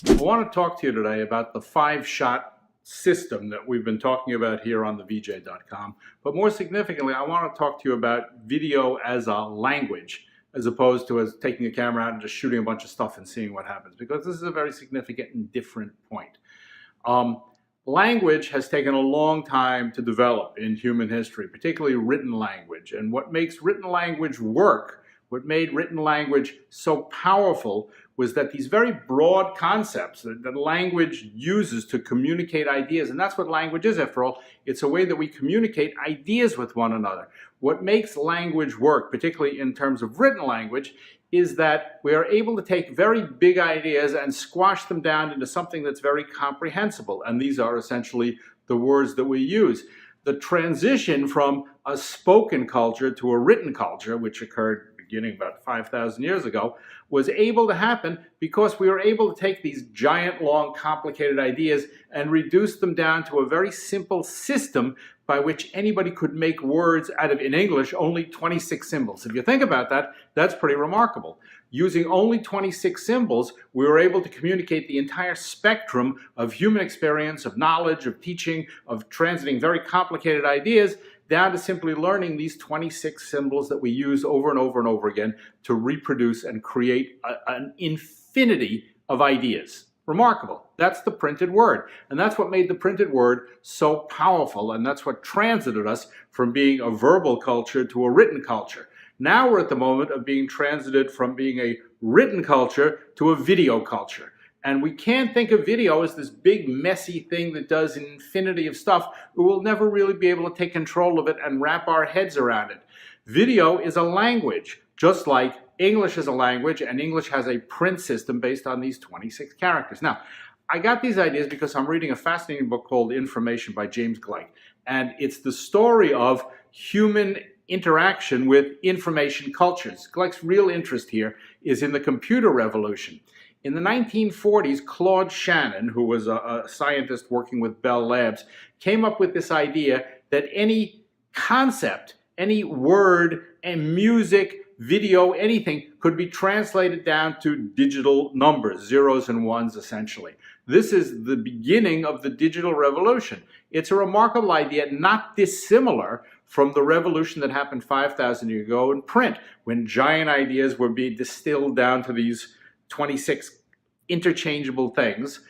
I want to talk to you today about the 5-shot system that we've been talking about here on the VJ.com. But more significantly, I want to talk to you about video as a language, as opposed to as taking a camera out and just shooting a bunch of stuff and seeing what happens, because this is a very significant and different point. Language has taken a long time to develop in human history, particularly written language. And what makes written language work, what made written language so powerful, was that these very broad concepts that language uses to communicate ideas, and that's what language is after all, it's a way that we communicate ideas with one another. What makes language work, particularly in terms of written language, is that we are able to take very big ideas and squash them down into something that's very comprehensible, and these are essentially the words that we use. The transition from a spoken culture to a written culture, which occurred beginning about 5,000 years ago, was able to happen because we were able to take these giant, long, complicated ideas and reduce them down to a very simple system by which anybody could make words out of, in English, only 26 symbols. If you think about that, that's pretty remarkable. Using only 26 symbols, we were able to communicate the entire spectrum of human experience, of knowledge, of teaching, of transiting very complicated ideas down to simply learning these 26 symbols that we use over and over and over again to reproduce and create an infinity of ideas. Remarkable. That's the printed word. And that's what made the printed word so powerful, and that's what transited us from being a verbal culture to a written culture. Now we're at the moment of being transited from being a written culture to a video culture. And we can't think of video as this big, messy thing that does an infinity of stuff. We will never really be able to take control of it and wrap our heads around it. Video is a language, just like English is a language, and English has a print system based on these 26 characters. Now, I got these ideas because I'm reading a fascinating book called Information by James Gleick. And it's the story of human interaction with information cultures. Gleick's real interest here is in the computer revolution. In the 1940s, Claude Shannon, who was a scientist working with Bell Labs, came up with this idea that any concept, any word, and music, video, anything could be translated down to digital numbers, zeros and ones essentially. This is the beginning of the digital revolution. It's a remarkable idea, not dissimilar from the revolution that happened 5,000 years ago in print, when giant ideas were being distilled down to these 26 interchangeable things.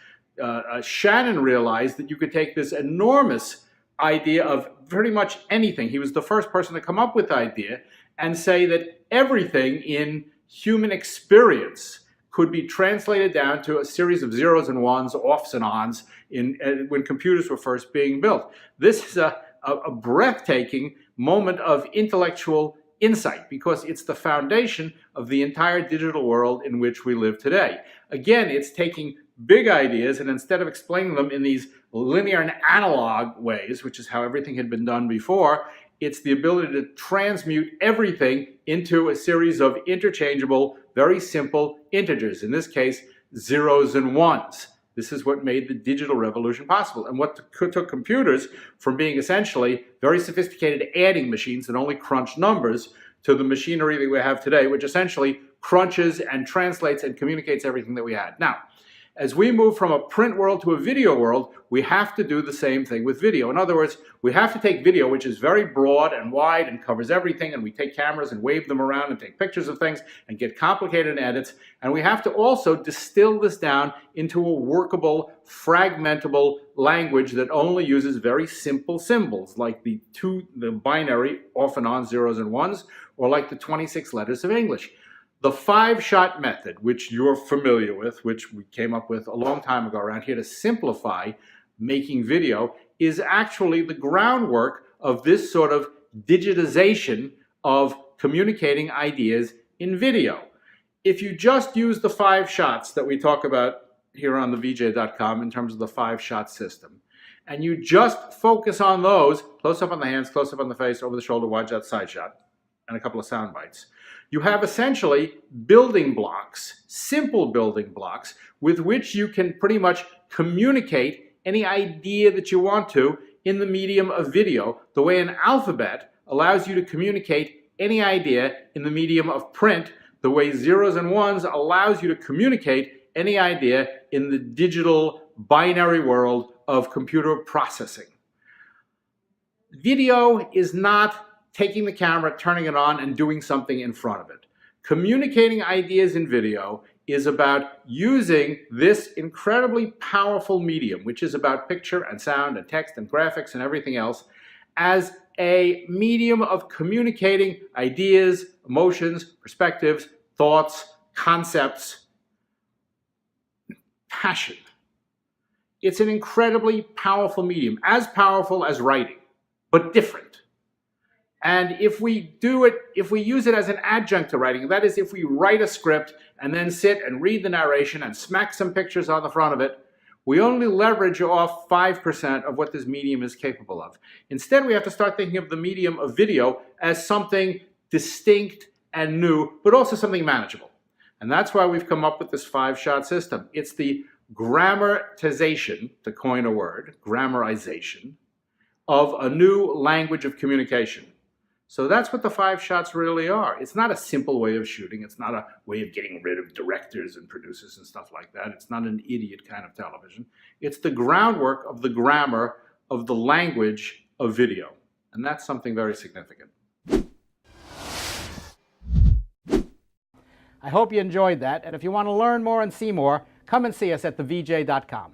Shannon realized that you could take this enormous idea of pretty much anything. He was the first person to come up with the idea and say that everything in human experience could be translated down to a series of zeros and ones, offs and ons, when computers were first being built. This is a breathtaking moment of intellectual insight, because it's the foundation of the entire digital world in which we live today. Again, it's taking big ideas and instead of explaining them in these linear and analog ways, which is how everything had been done before, it's the ability to transmute everything into a series of interchangeable, very simple integers, in this case, zeros and ones. This is what made the digital revolution possible, and what took computers from being essentially very sophisticated adding machines that only crunch numbers to the machinery that we have today, which essentially crunches and translates and communicates everything that we had. Now, as we move from a print world to a video world, we have to do the same thing with video. In other words, we have to take video, which is very broad and wide and covers everything, and we take cameras and wave them around and take pictures of things and get complicated edits, and we have to also distill this down into a workable, fragmentable language that only uses very simple symbols, like the binary off and on zeros and ones, or like the 26 letters of English. The 5-shot method, which you're familiar with, which we came up with a long time ago around here to simplify making video, is actually the groundwork of this sort of digitization of communicating ideas in video. If you just use the 5 shots that we talk about here on the VJ.com in terms of the 5-shot system, and you just focus on those, close up on the hands, close up on the face, over the shoulder, wide shot, side shot, and a couple of sound bites, you have essentially building blocks, simple building blocks, with which you can pretty much communicate any idea that you want to in the medium of video, the way an alphabet allows you to communicate any idea in the medium of print, the way zeros and ones allows you to communicate any idea in the digital binary world of computer processing. Video is not taking the camera, turning it on, and doing something in front of it. Communicating ideas in video is about using this incredibly powerful medium, which is about picture and sound and text and graphics and everything else, as a medium of communicating ideas, emotions, perspectives, thoughts, concepts, passion. It's an incredibly powerful medium, as powerful as writing, but different. And if we use it as an adjunct to writing, that is, if we write a script and then sit and read the narration and smack some pictures on the front of it, we only leverage off 5% of what this medium is capable of. Instead, we have to start thinking of the medium of video as something distinct and new, but also something manageable. And that's why we've come up with this 5-shot system. It's the grammatization, to coin a word, grammarization, of a new language of communication. So that's what the 5 shots really are. It's not a simple way of shooting. It's not a way of getting rid of directors and producers and stuff like that. It's not an idiot kind of television. It's the groundwork of the grammar of the language of video. And that's something very significant. I hope you enjoyed that, and if you want to learn more and see more, come and see us at thevj.com.